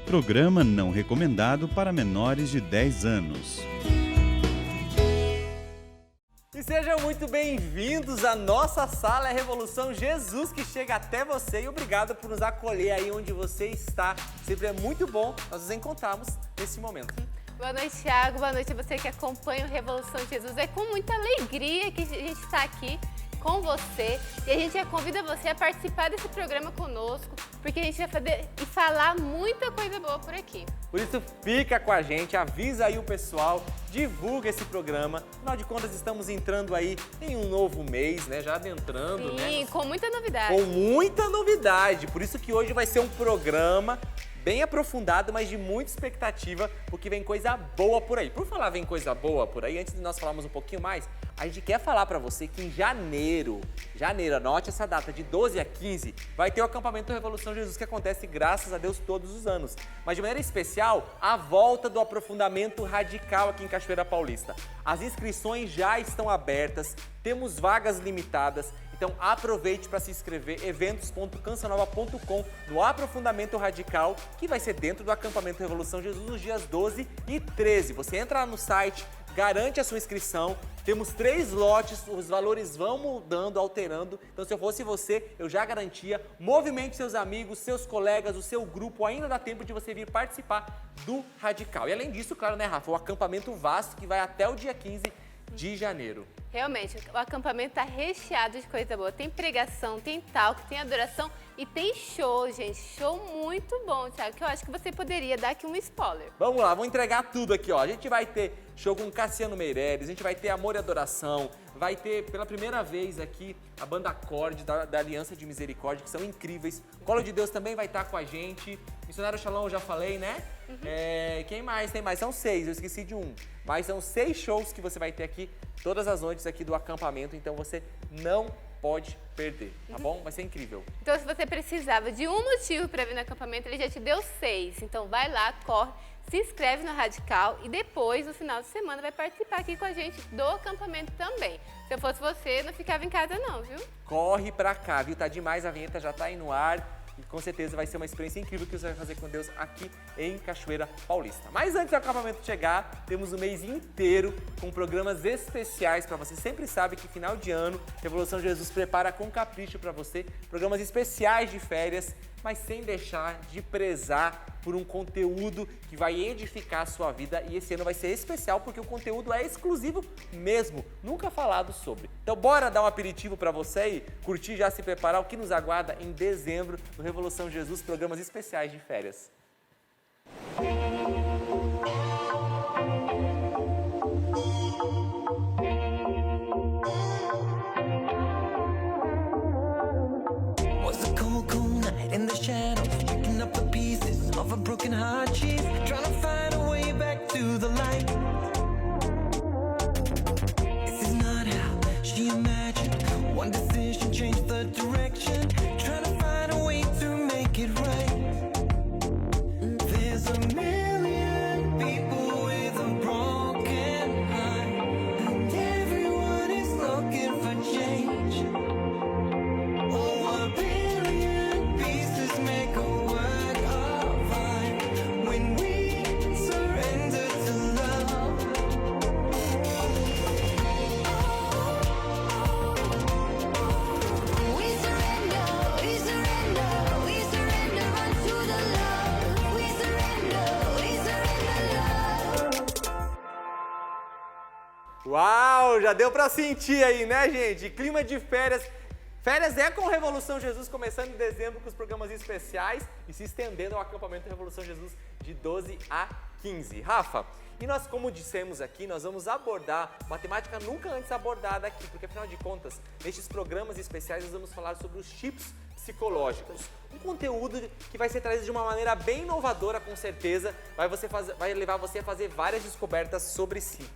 Programa não recomendado para menores de 10 anos. E sejam muito bem-vindos à nossa sala É Revolução Jesus, que chega até você, e obrigado por nos acolher aí onde você está. Sempre é muito bom nós nos encontrarmos nesse momento. Boa noite, Thiago. Boa noite a você que acompanha o Revolução Jesus. É com muita alegria que a gente está aqui com você e a gente já convida você a participar desse programa conosco, porque a gente vai fazer e falar muita coisa boa por aqui. Por isso, fica com a gente, avisa aí o pessoal, divulga esse programa. Afinal de contas, estamos entrando aí em um novo mês, né? Já adentrando, né? Sim, com muita novidade. Com muita novidade. Por isso que hoje vai ser um programa bem aprofundado, mas de muita expectativa, porque vem coisa boa por aí. Por falar vem coisa boa por aí, antes de nós falarmos um pouquinho mais, a gente quer falar para você que em janeiro, anote essa data, de 12 a 15, vai ter o acampamento Revolução Jesus, que acontece, graças a Deus, todos os anos. Mas de maneira especial, a volta do aprofundamento radical aqui em Cachoeira Paulista. As inscrições já estão abertas, temos vagas limitadas. Então aproveite para se inscrever, eventos.cancionova.com, no Aprofundamento Radical, que vai ser dentro do acampamento Revolução Jesus nos dias 12 e 13. Você entra lá no site, garante a sua inscrição, temos 3 lotes, os valores vão mudando, alterando. Então se eu fosse você, eu já garantia, movimente seus amigos, seus colegas, o seu grupo, ainda dá tempo de você vir participar do Radical. E além disso, claro, né, Rafa, o acampamento vasto que vai até o dia 15 de janeiro. Realmente, o acampamento está recheado de coisa boa. Tem pregação, tem talk, tem adoração e tem show, gente. Show muito bom, Thiago, que eu acho que você poderia dar aqui um spoiler. Vamos lá, vou entregar tudo aqui, ó. A gente vai ter show com Cassiano Meireles, a gente vai ter Amor e Adoração, vai ter pela primeira vez aqui a banda Acorde da Aliança de Misericórdia, que são incríveis. Colo de Deus também vai estar com a gente. Missionário Shalom, eu já falei, né? Uhum. Quem mais? Tem mais? São 6, eu esqueci de um. Mas são 6 shows que você vai ter aqui todas as noites aqui do acampamento, então você não pode perder, tá bom? Vai ser incrível. Então, se você precisava de um motivo para vir no acampamento, ele já te deu 6. Então, vai lá, corre, se inscreve no Radical e depois, no final de semana, vai participar aqui com a gente do acampamento também. Se eu fosse você, não ficava em casa não, viu? Corre pra cá, viu? Tá demais, a vinheta já tá aí no ar. E com certeza vai ser uma experiência incrível que você vai fazer com Deus aqui em Cachoeira Paulista. Mas antes do acampamento chegar, temos o mês inteiro com programas especiais para você. Sempre sabe que final de ano, Revolução Jesus prepara com capricho para você programas especiais de férias, mas sem deixar de prezar por um conteúdo que vai edificar a sua vida. E esse ano vai ser especial porque o conteúdo é exclusivo mesmo, nunca falado sobre. Então bora dar um aperitivo para você e curtir, já se preparar o que nos aguarda em dezembro no Revolução Jesus, programas especiais de férias. In the shadows, picking up the pieces of a broken heart. She's trying to find a way back to the light. This is not how she imagined. One decision changed the direction. Trying to find a way to make it right. There's a million people with a broken heart, and everyone is looking for change. Oh, a billion pieces make a work of art when we surrender to love. We surrender unto the love. We surrender love. Uau, já deu pra sentir aí, né, gente? Clima de férias. Férias é com Revolução Jesus, começando em dezembro com os programas especiais e se estendendo ao acampamento Revolução Jesus de 12 a 15. Rafa, e nós, como dissemos aqui, nós vamos abordar uma temática nunca antes abordada aqui, porque afinal de contas, nestes programas especiais nós vamos falar sobre os chips psicológicos. Um conteúdo que vai ser trazido de uma maneira bem inovadora, com certeza, vai levar você a fazer várias descobertas sobre si.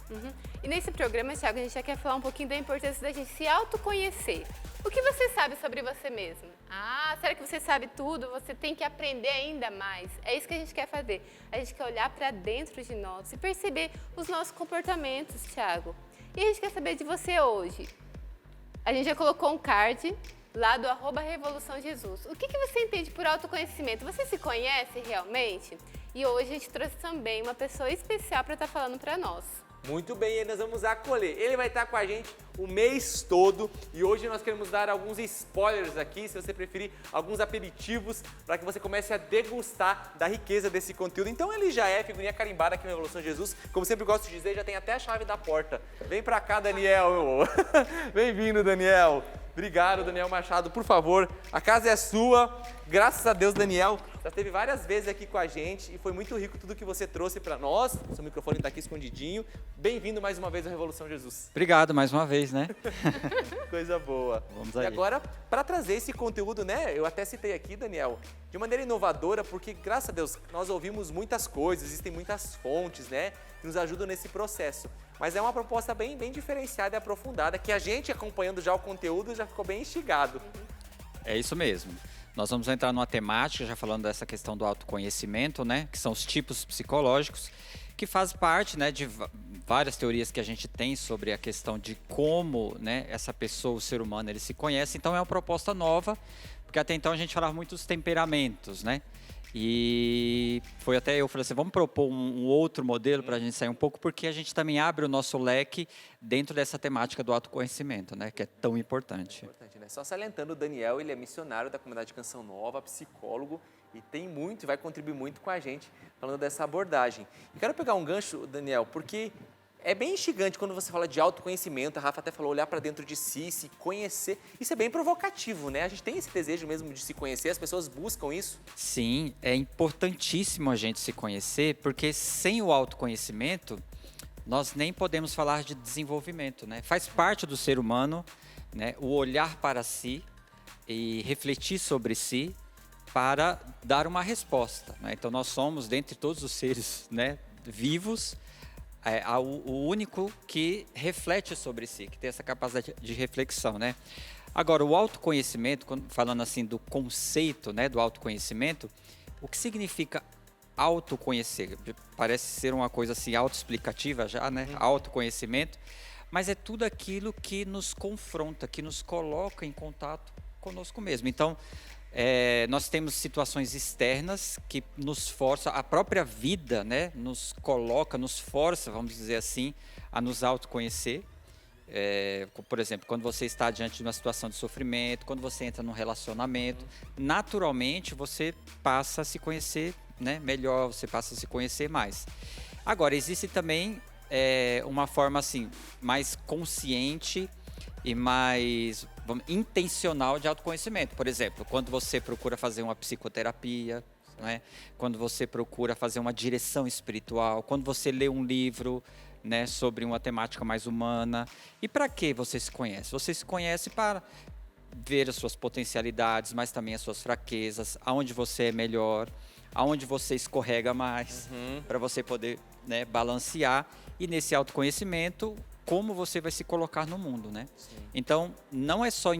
E nesse programa, Thiago, a gente já quer falar um pouquinho da importância da gente se autoconhecer. O que você sabe sobre você mesmo? Ah, será que você sabe tudo? Você tem que aprender ainda mais. É isso que a gente quer fazer. A gente quer olhar para dentro de nós e perceber os nossos comportamentos, Thiago. E a gente quer saber de você hoje. A gente já colocou um card lá do @Revolução Jesus. O que você entende por autoconhecimento? Você se conhece realmente? E hoje a gente trouxe também uma pessoa especial para estar falando para nós. Muito bem, e nós vamos acolher. Ele vai estar com a gente o mês todo e hoje nós queremos dar alguns spoilers aqui, se você preferir, alguns aperitivos para que você comece a degustar da riqueza desse conteúdo. Então ele já é figurinha carimbada aqui na Revolução Jesus, como sempre gosto de dizer, já tem até a chave da porta. Vem pra cá, Daniel. Bem-vindo, Daniel. Obrigado, Daniel Machado. Por favor, a casa é sua. Graças a Deus, Daniel, já esteve várias vezes aqui com a gente e foi muito rico tudo que você trouxe para nós. Seu microfone está aqui escondidinho. Bem-vindo mais uma vez à Revolução Jesus. Obrigado mais uma vez, né? Coisa boa. Vamos E aí. agora, para trazer esse conteúdo, né? Eu até citei aqui, Daniel, de maneira inovadora, porque, graças a Deus, nós ouvimos muitas coisas, existem muitas fontes, né? Que nos ajudam nesse processo. Mas é uma proposta bem diferenciada e aprofundada, que a gente, acompanhando já o conteúdo, já ficou bem instigado. É isso mesmo. Nós vamos entrar numa temática, já falando dessa questão do autoconhecimento, né? Que são os tipos psicológicos, que faz parte, né, de várias teorias que a gente tem sobre a questão de como, né, essa pessoa, o ser humano, ele se conhece. Então é uma proposta nova, porque até então a gente falava muito dos temperamentos, né? E foi até eu falei assim, vamos propor um outro modelo para a gente sair um pouco, porque a gente também abre o nosso leque dentro dessa temática do autoconhecimento, né? Que é tão importante. Importante, né? Só salientando, o Daniel, ele é missionário da comunidade Canção Nova, psicólogo, e tem muito, e vai contribuir muito com a gente falando dessa abordagem. E quero pegar um gancho, Daniel, porque é bem instigante quando você fala de autoconhecimento, a Rafa até falou olhar para dentro de si, se conhecer. Isso é bem provocativo, né? A gente tem esse desejo mesmo de se conhecer, as pessoas buscam isso. Sim, é importantíssimo a gente se conhecer, porque sem o autoconhecimento, nós nem podemos falar de desenvolvimento, né? Faz parte do ser humano, né, o olhar para si e refletir sobre si para dar uma resposta, né? Então nós somos, dentre todos os seres, né, vivos, o único que reflete sobre si, que tem essa capacidade de reflexão, né? Agora, o autoconhecimento, falando assim do conceito, né, do autoconhecimento, o que significa autoconhecer? Parece ser uma coisa assim autoexplicativa já, né? Autoconhecimento, mas é tudo aquilo que nos confronta, que nos coloca em contato conosco mesmo. Então, nós temos situações externas que nos forçam, a própria vida, né, nos coloca, nos força, vamos dizer assim, a nos autoconhecer. Por exemplo, quando você está diante de uma situação de sofrimento, quando você entra num relacionamento, naturalmente você passa a se conhecer, né, melhor, você passa a se conhecer mais. Agora, existe também uma forma assim, mais consciente e mais intencional de autoconhecimento. Por exemplo, quando você procura fazer uma psicoterapia, né? Quando você procura fazer uma direção espiritual, quando você lê um livro, né, sobre uma temática mais humana. E para que você se conhece? Você se conhece para ver as suas potencialidades, mas também as suas fraquezas, aonde você é melhor, aonde você escorrega mais, para você poder, né, balancear. E nesse autoconhecimento, como você vai se colocar no mundo, né? Sim. Então, não é só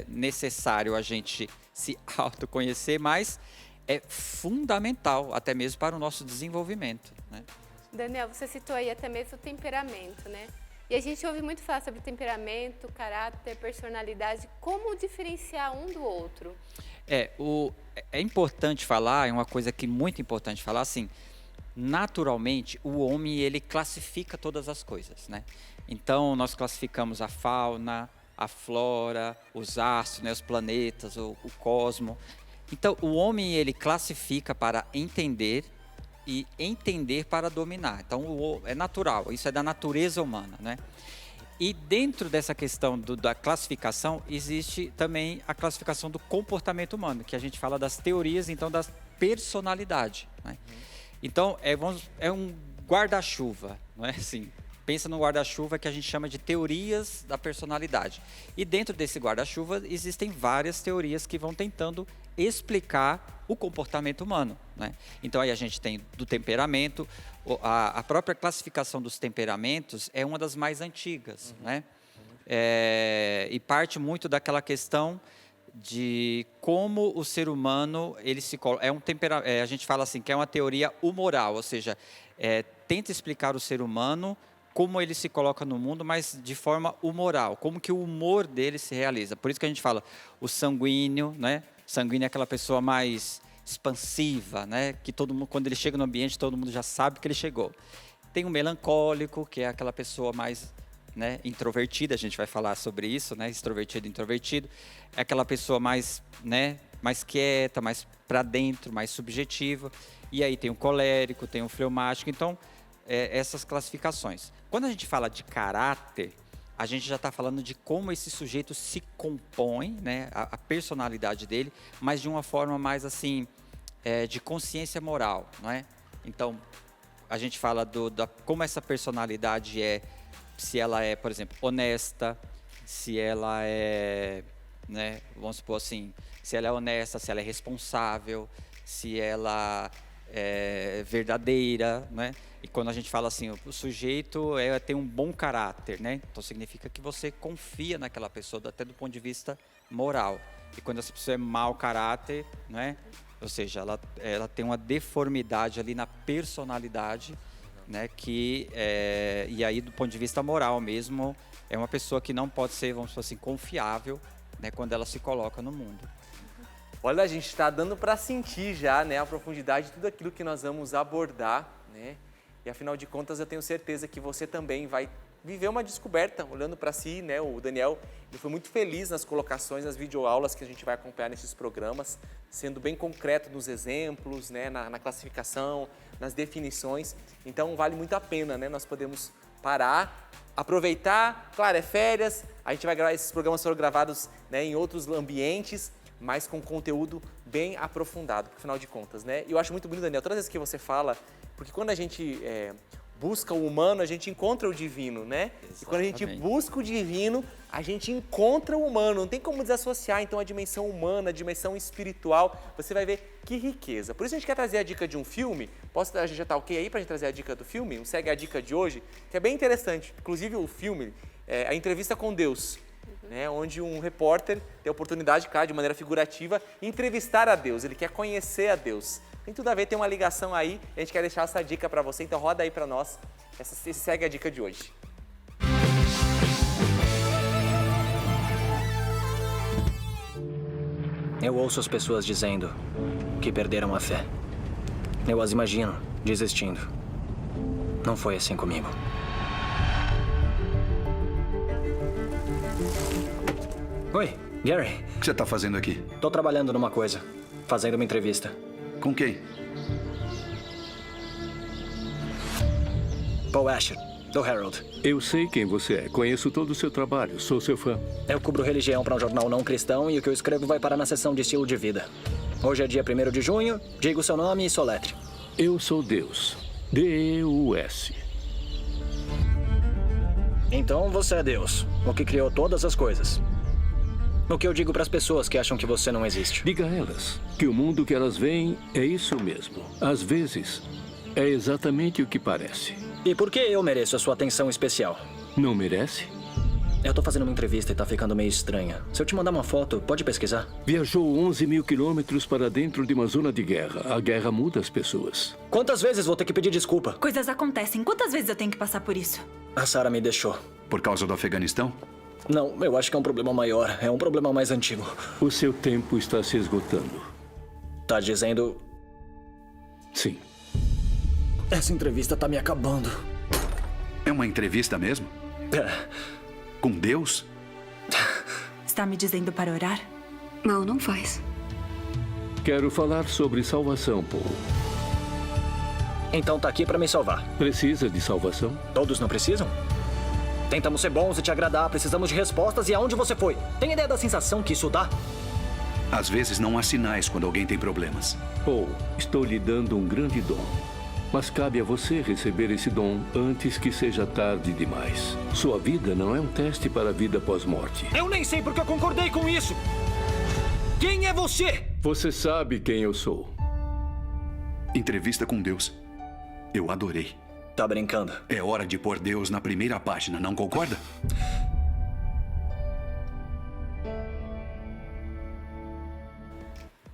necessário a gente se autoconhecer, mas é fundamental até mesmo para o nosso desenvolvimento, né? Daniel, você citou aí até mesmo o temperamento, né? E a gente ouve muito falar sobre temperamento, caráter, personalidade. Como diferenciar um do outro? É importante falar, é uma coisa que é muito importante falar, assim, naturalmente o homem ele classifica todas as coisas, né? Então nós classificamos a fauna, a flora, os astros, né, os planetas, o cosmo. Então o homem ele classifica para entender e entender para dominar. Então é natural, isso é da natureza humana, né? E dentro dessa questão da classificação, existe também a classificação do comportamento humano, que a gente fala das teorias, então, da personalidade, né? Então, é um guarda-chuva, não é assim? Pensa no guarda-chuva que a gente chama de teorias da personalidade. E dentro desse guarda-chuva existem várias teorias que vão tentando explicar o comportamento humano, né? Então aí a gente tem do temperamento, a própria classificação dos temperamentos é uma das mais antigas, né? E parte muito daquela questão de como o ser humano ele se coloca. A gente fala assim que é uma teoria humoral, ou seja, tenta explicar o ser humano como ele se coloca no mundo, mas de forma humoral, como que o humor dele se realiza. Por isso que a gente fala o sanguíneo, né? Sanguíneo é aquela pessoa mais expansiva, né? Que todo mundo, quando ele chega no ambiente, todo mundo já sabe que ele chegou. Tem o melancólico, que é aquela pessoa mais, né, introvertida, a gente vai falar sobre isso, né? Extrovertido e introvertido. É aquela pessoa mais, né, mais quieta, mais para dentro, mais subjetiva. E aí tem o colérico, tem o fleumático. Então, essas classificações. Quando a gente fala de caráter, a gente já está falando de como esse sujeito se compõe, né, a personalidade dele, mas de uma forma mais assim, de consciência moral, não é? Então, a gente fala como essa personalidade se ela é, por exemplo, honesta, se ela é, né, vamos supor assim, se ela é honesta, se ela é responsável, se ela é verdadeira, né? E quando a gente fala assim, o sujeito tem um bom caráter, né? Então significa que você confia naquela pessoa, até do ponto de vista moral. E quando essa pessoa é mau caráter, né? Ou seja, ela tem uma deformidade ali na personalidade, né? E aí do ponto de vista moral mesmo, é uma pessoa que não pode ser, vamos dizer assim, confiável, né? Quando ela se coloca no mundo. Olha, a gente está dando para sentir já, né, a profundidade de tudo aquilo que nós vamos abordar, né? E afinal de contas, eu tenho certeza que você também vai viver uma descoberta, olhando para si, né? O Daniel, ele foi muito feliz nas colocações, nas videoaulas que a gente vai acompanhar nesses programas, sendo bem concreto nos exemplos, né, na classificação, nas definições. Então, vale muito a pena, né? Nós podemos parar, aproveitar, claro, é férias, a gente vai gravar, esses programas foram gravados, né, em outros ambientes, mas com conteúdo bem aprofundado, afinal de contas, né? E eu acho muito bonito, Daniel, todas as vezes que você fala, porque quando a gente busca o humano, a gente encontra o divino, né? Exatamente. E quando a gente busca o divino, a gente encontra o humano, não tem como desassociar, então, a dimensão humana, a dimensão espiritual, você vai ver que riqueza. Por isso a gente quer trazer a dica de um filme, a gente já tá ok aí pra gente trazer a dica do filme? Segue a dica de hoje, que é bem interessante, inclusive o filme, a entrevista com Deus, né, onde um repórter tem a oportunidade, claro, de maneira figurativa, entrevistar a Deus, ele quer conhecer a Deus. Tem tudo a ver, tem uma ligação aí, a gente quer deixar essa dica para você, então roda aí para nós, segue a dica de hoje. Eu ouço as pessoas dizendo que perderam a fé. Eu as imagino desistindo. Não foi assim comigo. Oi, Gary. O que você tá fazendo aqui? Tô trabalhando numa coisa. Fazendo uma entrevista. Com quem? Paul Asher, do Herald. Eu sei quem você é. Conheço todo o seu trabalho. Sou seu fã. Eu cubro religião para um jornal não cristão e o que eu escrevo vai parar na seção de estilo de vida. Hoje é dia 1º de junho. Diga o seu nome e soletre. Eu sou Deus. D-E-U-S. Então você é Deus, o que criou todas as coisas. O que eu digo para as pessoas que acham que você não existe? Diga a elas que o mundo que elas veem é isso mesmo. Às vezes, é exatamente o que parece. E por que eu mereço a sua atenção especial? Não merece? Eu tô fazendo uma entrevista e tá ficando meio estranha. Se eu te mandar uma foto, pode pesquisar? Viajou 11 mil quilômetros para dentro de uma zona de guerra. A guerra muda as pessoas. Quantas vezes vou ter que pedir desculpa? Coisas acontecem. Quantas vezes eu tenho que passar por isso? A Sarah me deixou. Por causa do Afeganistão? Não, eu acho que é um problema maior. É um problema mais antigo. O seu tempo está se esgotando. Tá dizendo... Sim. Essa entrevista tá me acabando. É uma entrevista mesmo? Com Deus? Está me dizendo para orar? Mal não faz. Quero falar sobre salvação, Paul. Então tá aqui pra me salvar. Precisa de salvação? Todos não precisam? Tentamos ser bons e te agradar, precisamos de respostas e aonde você foi? Tem ideia da sensação que isso dá? Às vezes não há sinais quando alguém tem problemas. Paul, estou lhe dando um grande dom. Mas cabe a você receber esse dom antes que seja tarde demais. Sua vida não é um teste para a vida pós-morte. Eu nem sei porque eu concordei com isso! Quem é você? Você sabe quem eu sou. Entrevista com Deus. Eu adorei. Tá brincando? É hora de pôr Deus na primeira página, não concorda?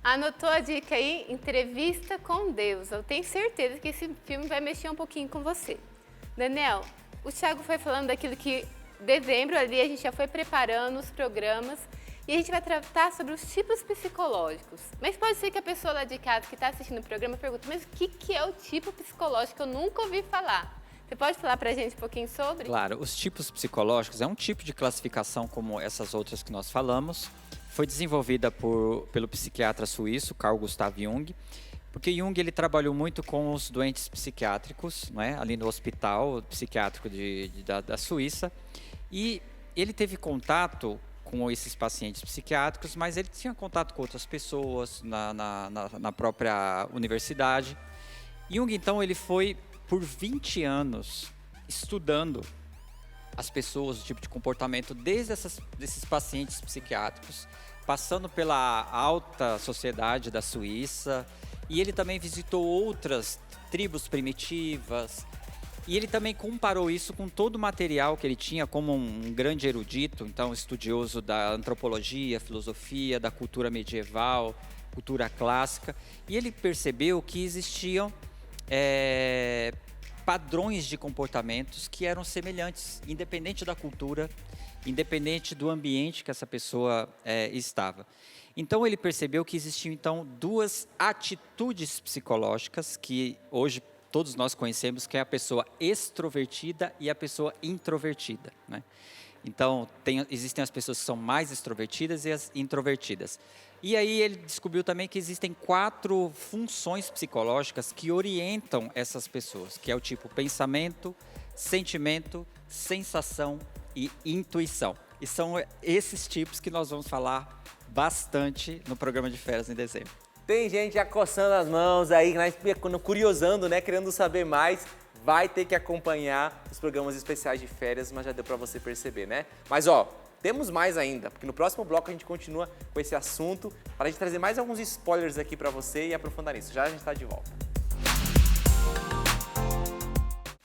Anotou a dica aí? Entrevista com Deus. Eu tenho certeza que esse filme vai mexer um pouquinho com você. Daniel, o Thiago foi falando daquilo que dezembro ali a gente já foi preparando os programas e a gente vai tratar sobre os tipos psicológicos. Mas pode ser que a pessoa lá de casa que está assistindo o programa pergunte, mas o que é o tipo psicológico? Eu nunca ouvi falar. Você pode falar pra gente um pouquinho sobre? Claro, os tipos psicológicos é um tipo de classificação como essas outras que nós falamos. Foi desenvolvida pelo psiquiatra suíço Carl Gustav Jung, porque Jung ele trabalhou muito com os doentes psiquiátricos, né, ali no hospital psiquiátrico da Suíça, e ele teve contato com esses pacientes psiquiátricos, mas ele tinha contato com outras pessoas na própria universidade. Jung, então, ele foi por 20 anos estudando as pessoas, o tipo de comportamento desses pacientes psiquiátricos, passando pela alta sociedade da Suíça, e ele também visitou outras tribos primitivas, e ele também comparou isso com todo o material que ele tinha como um grande erudito, então estudioso da antropologia, filosofia, da cultura medieval, cultura clássica, e ele percebeu que existiam padrões de comportamentos que eram semelhantes, independente da cultura, independente do ambiente que essa pessoa estava. Então ele percebeu que existiam então duas atitudes psicológicas que hoje todos nós conhecemos, que é a pessoa extrovertida e a pessoa introvertida, né? Então existem as pessoas que são mais extrovertidas e as introvertidas. E aí ele descobriu também que existem 4 funções psicológicas que orientam essas pessoas, que é o tipo pensamento, sentimento, sensação e intuição. E são esses tipos que nós vamos falar bastante no programa de férias em dezembro. Tem gente já coçando as mãos aí, curiosando, né? Querendo saber mais. Vai ter que acompanhar os programas especiais de férias, mas já deu pra você perceber, né? Mas ó, temos mais ainda, porque no próximo bloco a gente continua com esse assunto, para a gente trazer mais alguns spoilers aqui pra você e aprofundar nisso. Já a gente tá de volta.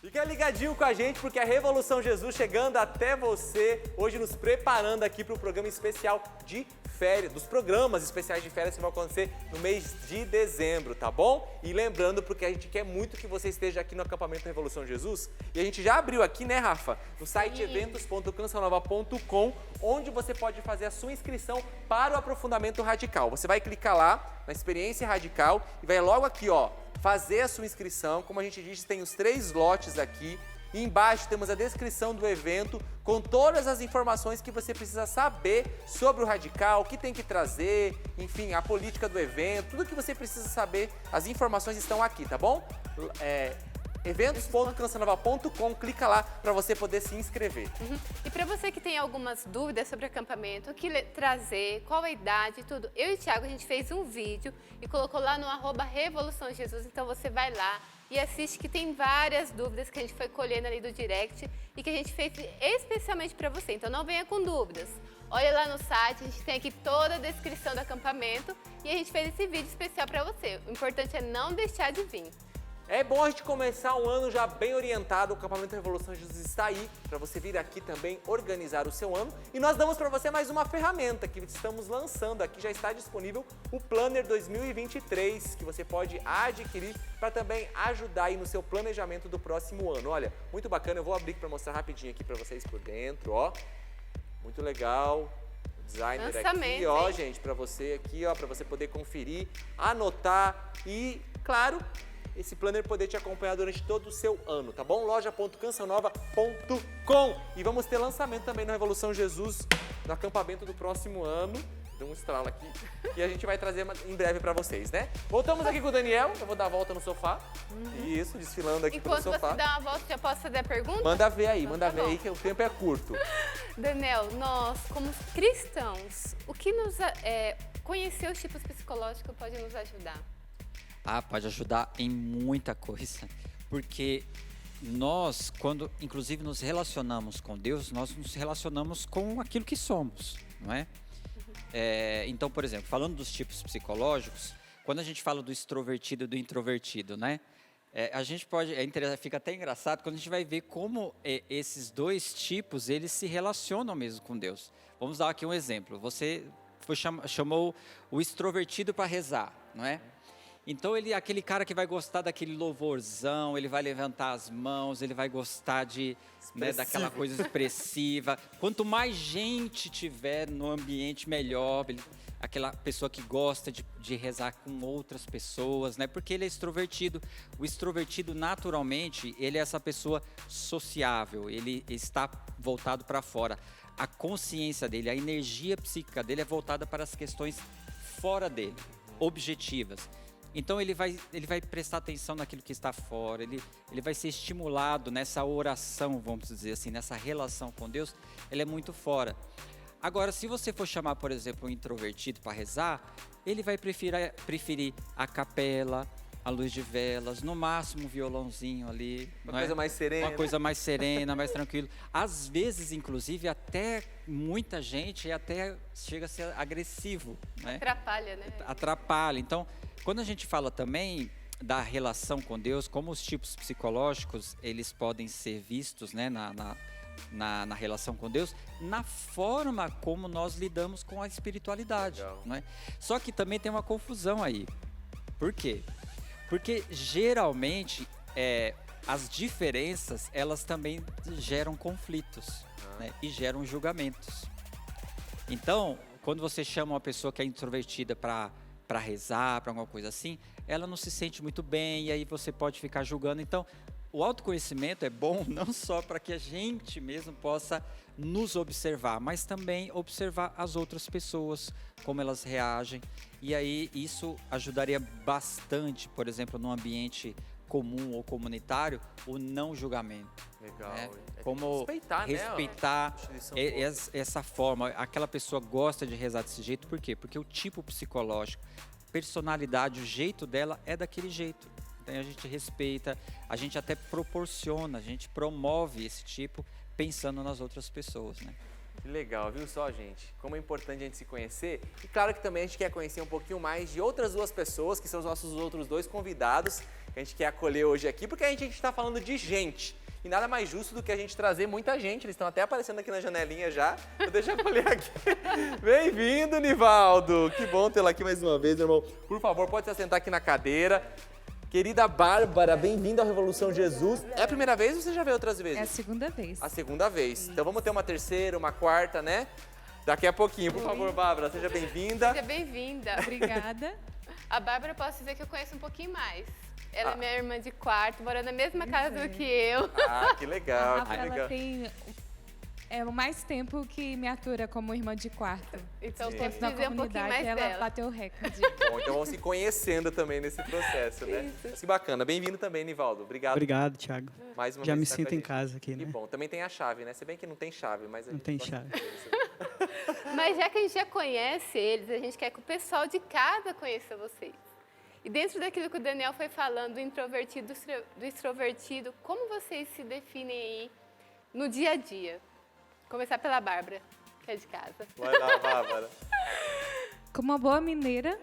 Fica ligadinho com a gente, porque a Revolução Jesus chegando até você, hoje nos preparando aqui para o programa especial de férias, dos programas especiais de férias que vão acontecer no mês de dezembro, tá bom? E lembrando, porque a gente quer muito que você esteja aqui no acampamento Revolução Jesus, e a gente já abriu aqui, né, Rafa? No site eventos.cancionova.com, onde você pode fazer a sua inscrição para o aprofundamento radical. Você vai clicar lá na experiência radical e vai logo aqui, ó, fazer a sua inscrição. Como a gente disse, tem os 3 lotes aqui. E embaixo temos a descrição do evento com todas as informações que você precisa saber sobre o Radical, o que tem que trazer, enfim, a política do evento, tudo que você precisa saber, as informações estão aqui, tá bom? Eventos.cancionova.com, clica lá para você poder se inscrever. E para você que tem algumas dúvidas sobre acampamento, o que trazer, qual a idade, tudo, eu e o Thiago a gente fez um vídeo e colocou lá no @Revolução Jesus, então você vai lá e assiste que tem várias dúvidas que a gente foi colhendo ali do direct e que a gente fez especialmente para você, então não venha com dúvidas. Olha lá no site, a gente tem aqui toda a descrição do acampamento e a gente fez esse vídeo especial para você. O importante é não deixar de vir. É bom a gente começar um ano já bem orientado, o Acampamento Revolução Jesus está aí para você vir aqui também organizar o seu ano. E nós damos para você mais uma ferramenta que estamos lançando aqui, já está disponível o Planner 2023, que você pode adquirir para também ajudar aí no seu planejamento do próximo ano. Olha, muito bacana, eu vou abrir para mostrar rapidinho aqui para vocês por dentro, ó. Muito legal. O designer aqui, ó, gente, para você aqui, ó, para você poder conferir, anotar e, claro, esse planner poder te acompanhar durante todo o seu ano, tá bom? loja.cancionova.com. E vamos ter lançamento também no Revolução Jesus, no acampamento do próximo ano. Deu um estralo aqui. E a gente vai trazer em breve pra vocês, né? Voltamos aqui com o Daniel. Eu vou dar a volta no sofá. Isso, desfilando aqui pelo sofá. Enquanto você dá uma volta, já posso fazer a pergunta? Manda ver aí, manda ver aí que o tempo é curto. Daniel, nós, como cristãos, o que conhecer os tipos psicológicos pode nos ajudar? Pode ajudar em muita coisa, porque nós, quando inclusive nos relacionamos com Deus, nós nos relacionamos com aquilo que somos, não é? Então, por exemplo, falando dos tipos psicológicos, quando a gente fala do extrovertido e do introvertido, né? A gente pode, fica até engraçado quando a gente vai ver como esses dois tipos, eles se relacionam mesmo com Deus. Vamos dar aqui um exemplo. Você chamou o extrovertido para rezar, não é? Então ele é aquele cara que vai gostar daquele louvorzão, ele vai levantar as mãos, ele vai gostar daquela coisa expressiva. Quanto mais gente tiver no ambiente, melhor. Aquela pessoa que gosta de rezar com outras pessoas, né? Porque ele é extrovertido. O extrovertido, naturalmente, ele é essa pessoa sociável, ele está voltado para fora. A consciência dele, a energia psíquica dele é voltada para as questões fora dele, objetivas. Então ele vai prestar atenção naquilo que está fora, ele vai ser estimulado nessa oração, vamos dizer assim, nessa relação com Deus, ele é muito fora. Agora, se você for chamar, por exemplo, um introvertido para rezar, ele vai preferir a capela, a luz de velas, no máximo um violãozinho ali. Uma coisa mais serena. Uma coisa mais serena, mais tranquilo. Às vezes, inclusive, até muita gente até chega a ser agressivo, né? Atrapalha, né? Atrapalha. Então, quando a gente fala também da relação com Deus, como os tipos psicológicos, eles podem ser vistos, né, na relação com Deus, na forma como nós lidamos com a espiritualidade. Né? Só que também tem uma confusão aí. Por quê? Porque geralmente as diferenças, elas também geram conflitos, né? E geram julgamentos. Então, quando você chama uma pessoa que é introvertida para rezar, para alguma coisa assim, ela não se sente muito bem e aí você pode ficar julgando. Então, o autoconhecimento é bom não só para que a gente mesmo possa nos observar, mas também observar as outras pessoas, como elas reagem. E aí isso ajudaria bastante, por exemplo, num ambiente comum ou comunitário, o não julgamento. Legal. Né? Como respeitar né? essa forma. Aquela pessoa gosta de rezar desse jeito, por quê? Porque o tipo psicológico, personalidade, o jeito dela é daquele jeito. Então a gente respeita, a gente até proporciona, a gente promove esse tipo pensando nas outras pessoas, né? Que legal, viu só, gente? Como é importante a gente se conhecer. E claro que também a gente quer conhecer um pouquinho mais de outras duas pessoas, que são os nossos outros dois convidados, que a gente quer acolher hoje aqui, porque a gente está falando de gente. E nada mais justo do que a gente trazer muita gente. Eles estão até aparecendo aqui na janelinha já. Vou deixar eu acolher aqui. Bem-vindo, Nivaldo! Que bom tê-lo aqui mais uma vez, meu irmão. Por favor, pode se assentar aqui na cadeira. Querida Bárbara, bem-vinda ao Revolução Jesus. É a primeira vez ou você já veio outras vezes? É a segunda vez. A segunda vez. Então vamos ter uma terceira, uma quarta, né? Daqui a pouquinho. Por favor, Bárbara, seja bem-vinda. Seja bem-vinda. Obrigada. A Bárbara, eu posso dizer que eu conheço um pouquinho mais. Ela é minha irmã de quarto, mora na mesma casa do que eu. Ah, que legal, que Ela legal. tem mais tempo que me atura como irmã de quarto. Então, Os temos tempos que na dizer um pouquinho comunidade, mais ela dela. bateu o recorde. Bom, então vamos se conhecendo também nesse processo, né? Que bacana. Bem-vindo também, Nivaldo. Obrigado. Obrigado, Thiago. Mais uma Já vez me estar sinto com a em gente. casa aqui, Que né? bom. Também tem a chave, né? Se bem que não tem chave, mas a Não gente tem gosta chave. deles. Mas já que a gente já conhece eles, a gente quer que o pessoal de casa conheça vocês. E dentro daquilo que o Daniel foi falando, do introvertido, do extrovertido, como vocês se definem aí no dia a dia? Começar pela Bárbara, que é de casa. Vai lá, Bárbara. Como uma boa mineira,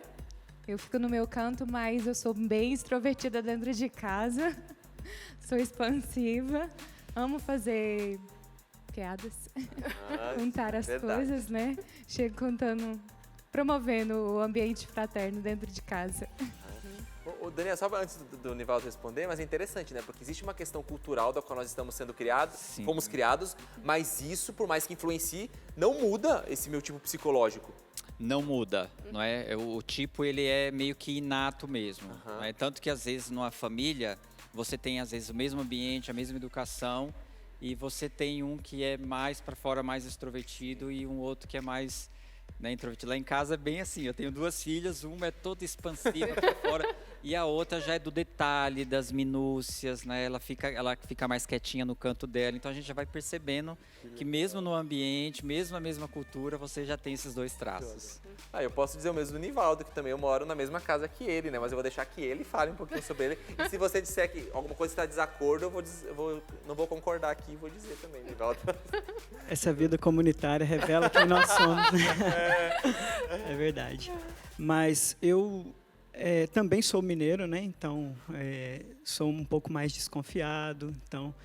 eu fico no meu canto, mas eu sou bem extrovertida dentro de casa. Sou expansiva, amo fazer piadas, contar as verdade. coisas, né? Chego contando, promovendo o ambiente fraterno dentro de casa. O Daniel, só antes do Nivaldo responder, mas é interessante, né? Porque existe uma questão cultural da qual nós estamos sendo criados, Sim. fomos criados, mas isso, por mais que influencie, não muda esse meu tipo psicológico. Não muda, não é? O tipo, ele é meio que inato mesmo. Aham. Não é? Tanto que, às vezes, numa família, você tem, às vezes, o mesmo ambiente, a mesma educação, e você tem um que é mais para fora, mais extrovertido, e um outro que é mais, né, introvertido. Lá em casa é bem assim, eu tenho duas filhas, uma é toda expansiva para fora, e a outra já é do detalhe, das minúcias, né? Ela fica mais quietinha no canto dela. Então a gente já vai percebendo que mesmo no ambiente, mesmo na mesma cultura, você já tem esses dois traços. Ah, eu posso dizer o mesmo do Nivaldo, que também eu moro na mesma casa que ele, né? Mas eu vou deixar que ele fale um pouquinho sobre ele. E se você disser que alguma coisa está em desacordo, não vou concordar aqui e vou dizer também, Nivaldo. Essa vida comunitária revela quem nós somos. É verdade. Mas eu também sou mineiro, né? Então, sou um pouco mais desconfiado. Então,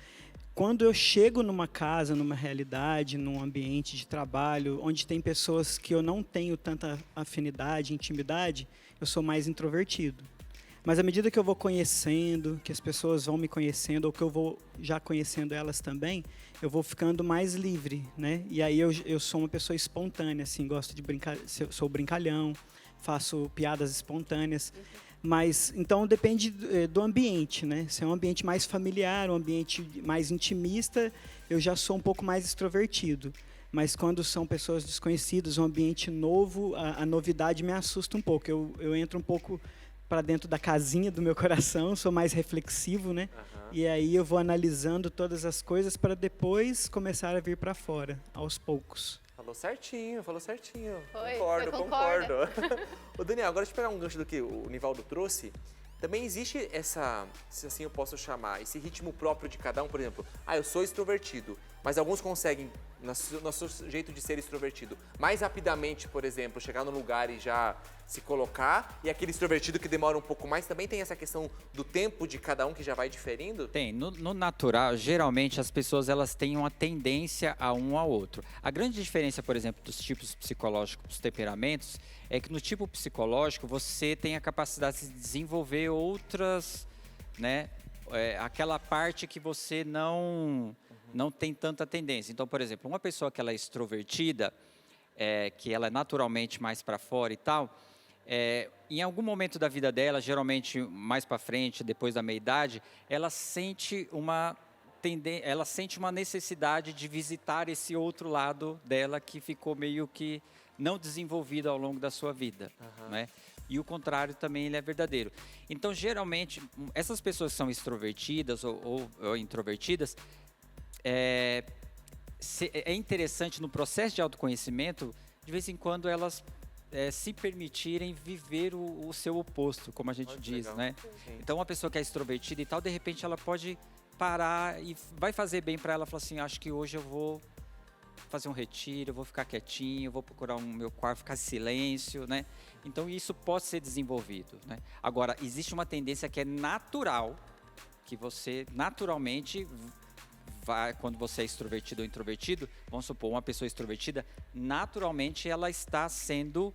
quando eu chego numa casa, numa realidade, num ambiente de trabalho, onde tem pessoas que eu não tenho tanta afinidade, intimidade, eu sou mais introvertido. Mas à medida que eu vou conhecendo, que as pessoas vão me conhecendo, ou que eu vou já conhecendo elas também, eu vou ficando mais livre, né? E aí eu sou uma pessoa espontânea, assim, gosto de brincar, sou brincalhão, faço piadas espontâneas. Mas, então, depende do ambiente, né? Se é um ambiente mais familiar, um ambiente mais intimista, eu já sou um pouco mais extrovertido. Mas quando são pessoas desconhecidas, um ambiente novo, a novidade me assusta um pouco. Eu entro um pouco para dentro da casinha do meu coração, sou mais reflexivo, né? E aí eu vou analisando todas as coisas para depois começar a vir para fora, aos poucos. Falou certinho. Foi, Concordo. Ô, Daniel, agora deixa eu pegar um gancho do que o Nivaldo trouxe. Também existe essa, se assim eu posso chamar, esse ritmo próprio de cada um. Por exemplo, eu sou extrovertido, mas alguns conseguem, no seu jeito de ser extrovertido, mais rapidamente, por exemplo, chegar no lugar e já se colocar. E aquele extrovertido que demora um pouco mais, também tem essa questão do tempo de cada um que já vai diferindo? Tem. No natural, geralmente, as pessoas elas têm uma tendência a um ao outro. A grande diferença, por exemplo, dos tipos psicológicos, dos temperamentos, é que no tipo psicológico você tem a capacidade de desenvolver outras, né? Aquela parte que você não tem tanta tendência. Então, por exemplo, uma pessoa que ela é extrovertida, que ela é naturalmente mais para fora e tal, em algum momento da vida dela, geralmente mais para frente, depois da meia-idade, ela sente uma necessidade de visitar esse outro lado dela que ficou meio que não desenvolvido ao longo da sua vida, né? E o contrário também ele é verdadeiro. Então, geralmente, essas pessoas que são extrovertidas ou introvertidas, é interessante no processo de autoconhecimento, de vez em quando elas se permitirem viver o seu oposto, como a gente diz, legal, né? Sim. Então, uma pessoa que é extrovertida e tal, de repente ela pode parar e vai fazer bem para ela, falar assim, acho que hoje eu vou fazer um retiro, eu vou ficar quietinho, eu vou procurar meu quarto, ficar em silêncio, né? Então, isso pode ser desenvolvido, né? Agora, existe uma tendência que é natural, que você naturalmente vai, quando você é extrovertido ou introvertido, vamos supor, uma pessoa extrovertida, naturalmente ela está sendo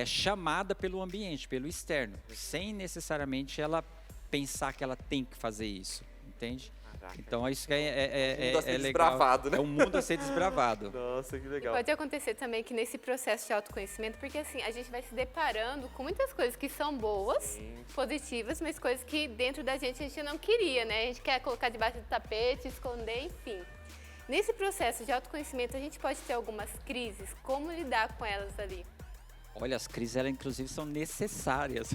chamada pelo ambiente, pelo externo, sem necessariamente ela pensar que ela tem que fazer isso, entende? Então, isso que é legal. Né? É um mundo a ser desbravado. Nossa, que legal. E pode acontecer também que nesse processo de autoconhecimento, porque assim, a gente vai se deparando com muitas coisas que são boas, positivas, mas coisas que dentro da gente a gente não queria, né? A gente quer colocar debaixo do tapete, esconder, enfim. Nesse processo de autoconhecimento, a gente pode ter algumas crises. Como lidar com elas ali? Olha, as crises, elas inclusive são necessárias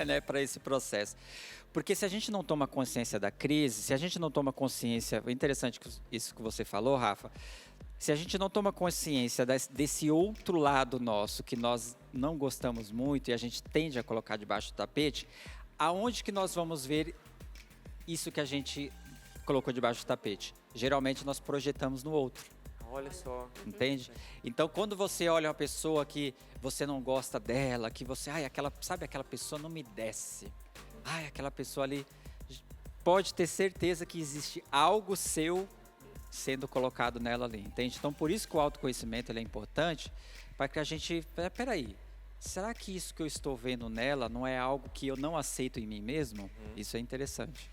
né, para esse processo. Porque se a gente não toma consciência da crise, se a gente não toma consciência, é interessante isso que você falou, Rafa, se a gente não toma consciência desse outro lado nosso, que nós não gostamos muito e a gente tende a colocar debaixo do tapete, aonde que nós vamos ver isso que a gente colocou debaixo do tapete? Geralmente nós projetamos no outro. Olha só. Entende? Então, quando você olha uma pessoa que você não gosta dela, que você, sabe, aquela pessoa não me desce. Aquela pessoa ali, pode ter certeza que existe algo seu sendo colocado nela ali, entende? Então, por isso que o autoconhecimento ele é importante, para que a gente, peraí, será que isso que eu estou vendo nela não é algo que eu não aceito em mim mesmo? Isso é interessante.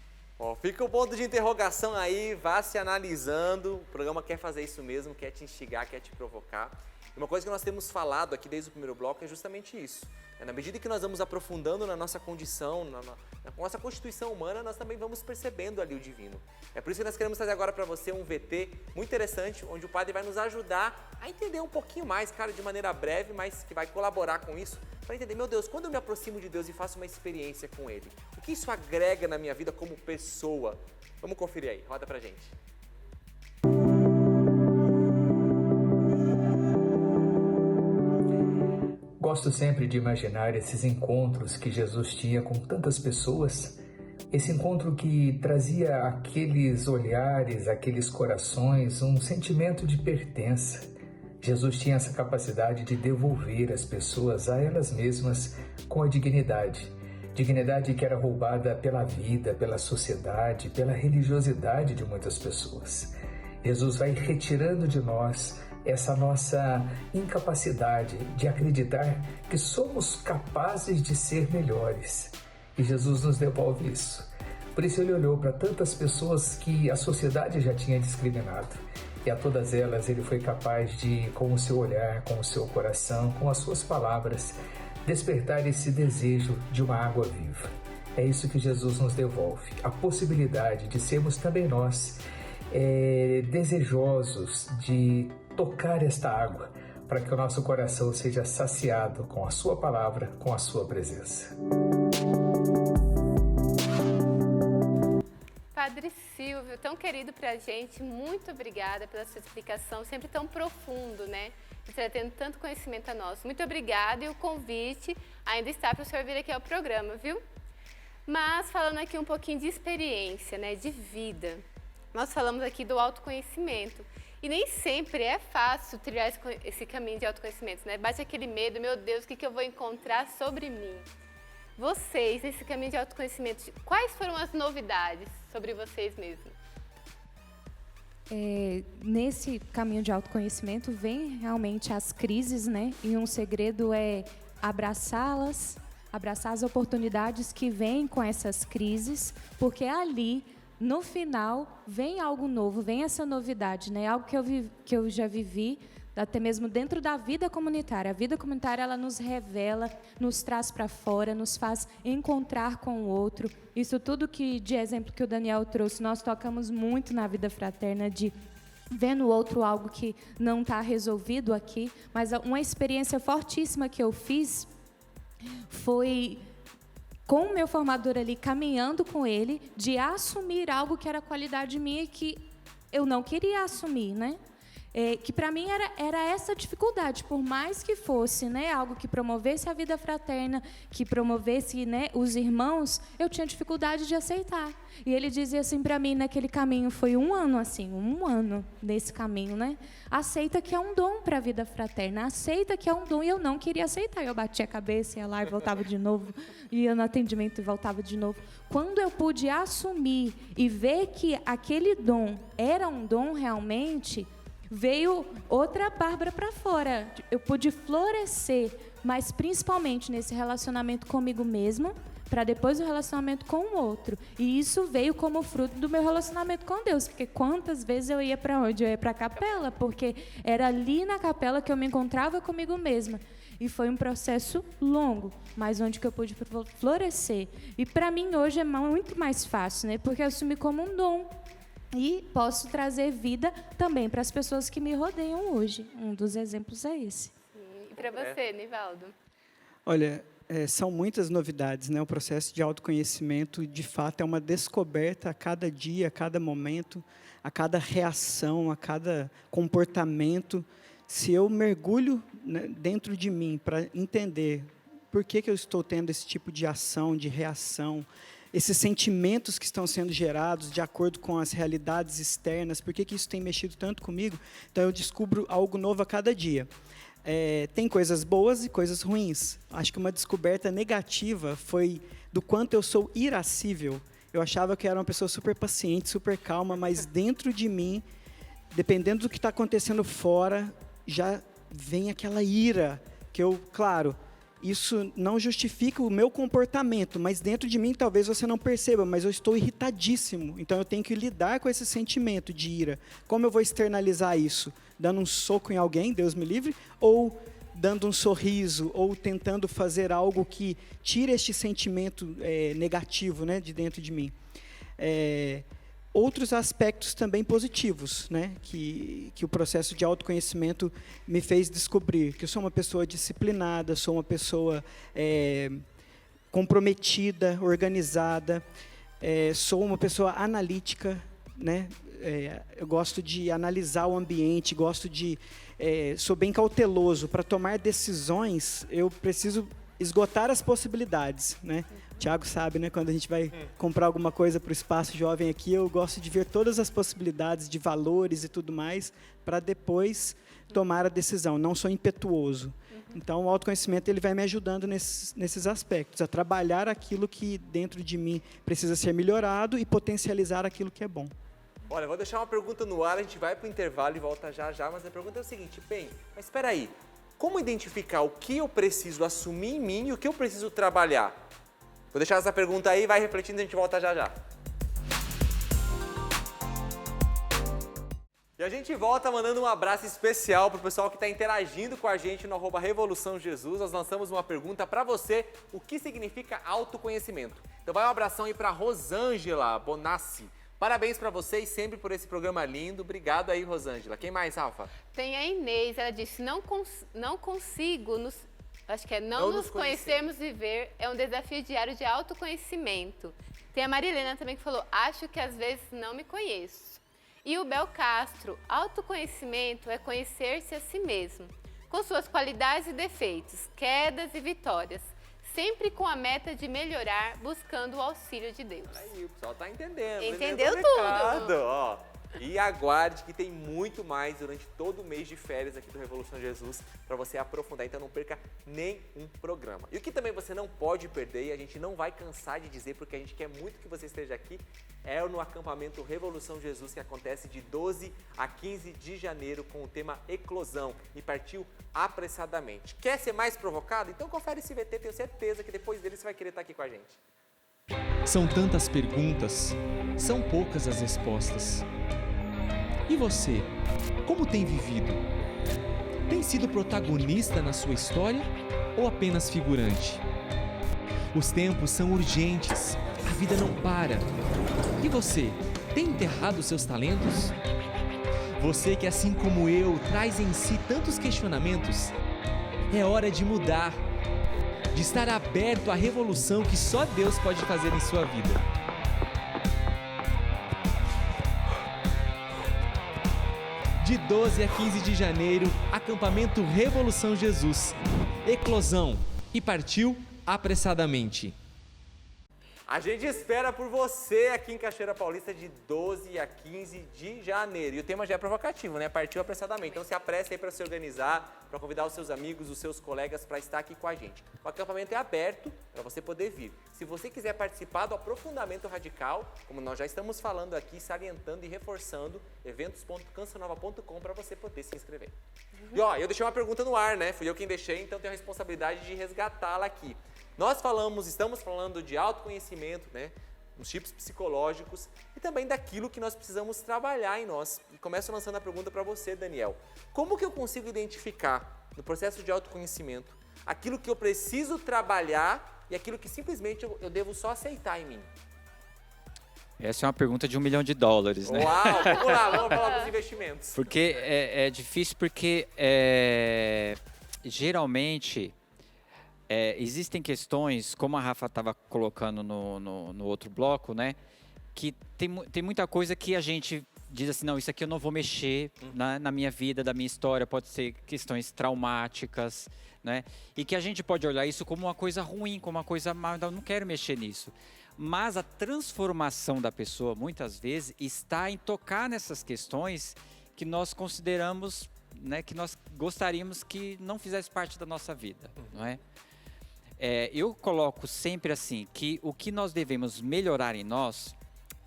Fica o ponto de interrogação aí, vá se analisando. O programa quer fazer isso mesmo, quer te instigar, quer te provocar. E uma coisa que nós temos falado aqui desde o primeiro bloco é justamente isso. Na medida que nós vamos aprofundando na nossa condição, na nossa constituição humana, nós também vamos percebendo ali o divino. É por isso que nós queremos trazer agora para você um VT muito interessante, onde o padre vai nos ajudar a entender um pouquinho mais, cara, de maneira breve, mas que vai colaborar com isso, para entender, meu Deus, quando eu me aproximo de Deus e faço uma experiência com Ele, o que isso agrega na minha vida como pessoa? Vamos conferir aí, roda pra gente. Gosto sempre de imaginar esses encontros que Jesus tinha com tantas pessoas, esse encontro que trazia aqueles olhares, aqueles corações, um sentimento de pertença. Jesus tinha essa capacidade de devolver as pessoas a elas mesmas com a dignidade que era roubada pela vida, pela sociedade, pela religiosidade de muitas pessoas. Jesus vai retirando de nós essa nossa incapacidade de acreditar que somos capazes de ser melhores. E Jesus nos devolve isso. Por isso ele olhou para tantas pessoas que a sociedade já tinha discriminado. E a todas elas ele foi capaz de, com o seu olhar, com o seu coração, com as suas palavras, despertar esse desejo de uma água viva. É isso que Jesus nos devolve, a possibilidade de sermos também nós desejosos de tocar esta água, para que o nosso coração seja saciado com a sua palavra, com a sua presença. Padre Silvio, tão querido pra gente, muito obrigada pela sua explicação, sempre tão profundo, né? E trazendo tanto conhecimento a nós. Muito obrigada e o convite ainda está para o senhor vir aqui ao programa, viu? Mas falando aqui um pouquinho de experiência, né? De vida. Nós falamos aqui do autoconhecimento. E nem sempre é fácil trilhar esse caminho de autoconhecimento, né? Bate aquele medo, meu Deus, o que eu vou encontrar sobre mim? Vocês, nesse caminho de autoconhecimento, quais foram as novidades sobre vocês mesmos? Nesse caminho de autoconhecimento vem realmente as crises, né? E um segredo é abraçá-las, abraçar as oportunidades que vêm com essas crises, porque ali, no final, vem algo novo, vem essa novidade, né? Algo que eu já vivi, até mesmo dentro da vida comunitária. A vida comunitária, ela nos revela, nos traz para fora, nos faz encontrar com o outro. Isso tudo de exemplo que o Daniel trouxe, nós tocamos muito na vida fraterna, de ver no outro algo que não está resolvido aqui. Mas uma experiência fortíssima que eu fiz foi com o meu formador ali, caminhando com ele, de assumir algo que era qualidade minha e que eu não queria assumir, né? Que para mim era essa dificuldade, por mais que fosse, né, algo que promovesse a vida fraterna, que promovesse, né, os irmãos, eu tinha dificuldade de aceitar. E ele dizia assim para mim naquele caminho, foi um ano nesse caminho, né? Aceita que é um dom para a vida fraterna, aceita que é um dom, e eu não queria aceitar. Eu batia a cabeça, ia lá e voltava de novo, ia no atendimento e voltava de novo. Quando eu pude assumir e ver que aquele dom era um dom realmente, veio outra Bárbara para fora. Eu pude florescer, mas principalmente nesse relacionamento comigo mesma, para depois o relacionamento com o outro. E isso veio como fruto do meu relacionamento com Deus, porque quantas vezes eu ia para onde? Eu ia para a capela, porque era ali na capela que eu me encontrava comigo mesma. E foi um processo longo, mas onde que eu pude florescer. E para mim hoje é muito mais fácil, né? Porque eu assumi como um dom. E posso trazer vida também para as pessoas que me rodeiam hoje. Um dos exemplos é esse. E para você, Nivaldo? Olha, são muitas novidades, né? O processo de autoconhecimento, de fato, é uma descoberta a cada dia, a cada momento, a cada reação, a cada comportamento. Se eu mergulho, né, dentro de mim para entender por que eu estou tendo esse tipo de ação, de reação, esses sentimentos que estão sendo gerados de acordo com as realidades externas, por que isso tem mexido tanto comigo? Então, eu descubro algo novo a cada dia. Tem coisas boas e coisas ruins. Acho que uma descoberta negativa foi do quanto eu sou irascível. Eu achava que eu era uma pessoa super paciente, super calma, mas dentro de mim, dependendo do que está acontecendo fora, já vem aquela ira que eu, claro, isso não justifica o meu comportamento, mas dentro de mim talvez você não perceba, mas eu estou irritadíssimo. Então eu tenho que lidar com esse sentimento de ira. Como eu vou externalizar isso? Dando um soco em alguém, Deus me livre, ou dando um sorriso, ou tentando fazer algo que tire este sentimento negativo, né, de dentro de mim. Outros aspectos também positivos, né, que o processo de autoconhecimento me fez descobrir, que eu sou uma pessoa disciplinada, sou uma pessoa comprometida, organizada, sou uma pessoa analítica, né, eu gosto de analisar o ambiente, sou bem cauteloso. Para tomar decisões, eu preciso esgotar as possibilidades, né? O Thiago sabe, né? Quando a gente vai comprar alguma coisa para o Espaço Jovem aqui, eu gosto de ver todas as possibilidades de valores e tudo mais, para depois tomar a decisão. Não sou impetuoso. Então, o autoconhecimento ele vai me ajudando nesses aspectos, a trabalhar aquilo que dentro de mim precisa ser melhorado e potencializar aquilo que é bom. Olha, eu vou deixar uma pergunta no ar, a gente vai para o intervalo e volta já já, mas a pergunta é o seguinte, bem, mas espera aí, como identificar o que eu preciso assumir em mim e o que eu preciso trabalhar? Vou deixar essa pergunta aí, vai refletindo e a gente volta já já. E a gente volta mandando um abraço especial pro pessoal que está interagindo com a gente no @RevoluçãoJesus. Nós lançamos uma pergunta para você, o que significa autoconhecimento? Então vai um abração aí para Rosângela Bonassi. Parabéns para vocês sempre por esse programa lindo. Obrigado aí, Rosângela. Quem mais, Rafa? Tem a Inês, ela disse, não consigo nos... Acho que é não nos conhecermos e viver é um desafio diário de autoconhecimento. Tem a Marilena também que falou, acho que às vezes não me conheço. E o Bel Castro, autoconhecimento é conhecer-se a si mesmo, com suas qualidades e defeitos, quedas e vitórias, sempre com a meta de melhorar, buscando o auxílio de Deus. Aí, o pessoal tá entendendo. Entendeu tudo. tudo. Ó. E aguarde que tem muito mais durante todo o mês de férias aqui do Revolução Jesus para você aprofundar, então não perca nenhum programa. E o que também você não pode perder, e a gente não vai cansar de dizer, porque a gente quer muito que você esteja aqui, é no acampamento Revolução Jesus, que acontece de 12 a 15 de janeiro com o tema Eclosão, e partiu apressadamente. Quer ser mais provocado? Então confere esse VT, tenho certeza que depois dele você vai querer estar aqui com a gente. São tantas perguntas, são poucas as respostas. E você, como tem vivido? Tem sido protagonista na sua história ou apenas figurante? Os tempos são urgentes, a vida não para. E você, tem enterrado seus talentos? Você que, assim como eu, traz em si tantos questionamentos, é hora de mudar, de estar aberto à revolução que só Deus pode fazer em sua vida. De 12 a 15 de janeiro, acampamento Revolução Jesus, Eclosão, e partiu apressadamente. A gente espera por você aqui em Cachoeira Paulista de 12 a 15 de janeiro. E o tema já é provocativo, né? Partiu apressadamente. Então se apresse aí para se organizar, para convidar os seus amigos, os seus colegas para estar aqui com a gente. O acampamento é aberto para você poder vir. Se você quiser participar do aprofundamento radical, como nós já estamos falando aqui, salientando e reforçando, eventos.cancionova.com para você poder se inscrever. E ó, eu deixei uma pergunta no ar, né? Fui eu quem deixei, então tenho a responsabilidade de resgatá-la aqui. Nós estamos falando de autoconhecimento, né? Os tipos psicológicos e também daquilo que nós precisamos trabalhar em nós. E começo lançando a pergunta para você, Daniel. Como que eu consigo identificar, no processo de autoconhecimento, aquilo que eu preciso trabalhar e aquilo que simplesmente eu devo só aceitar em mim? Essa é uma pergunta de $1 milhão, né? Uau, vamos lá, vamos falar dos investimentos. Porque é difícil porque geralmente existem questões, como a Rafa estava colocando no outro bloco, né? Que tem muita coisa que a gente diz assim, não, isso aqui eu não vou mexer na minha vida, da minha história, pode ser questões traumáticas, né? E que a gente pode olhar isso como uma coisa ruim, como uma coisa má, eu não quero mexer nisso. Mas a transformação da pessoa, muitas vezes, está em tocar nessas questões que nós consideramos, né, que nós gostaríamos que não fizesse parte da nossa vida, não é? Eu coloco sempre assim, que o que nós devemos melhorar em nós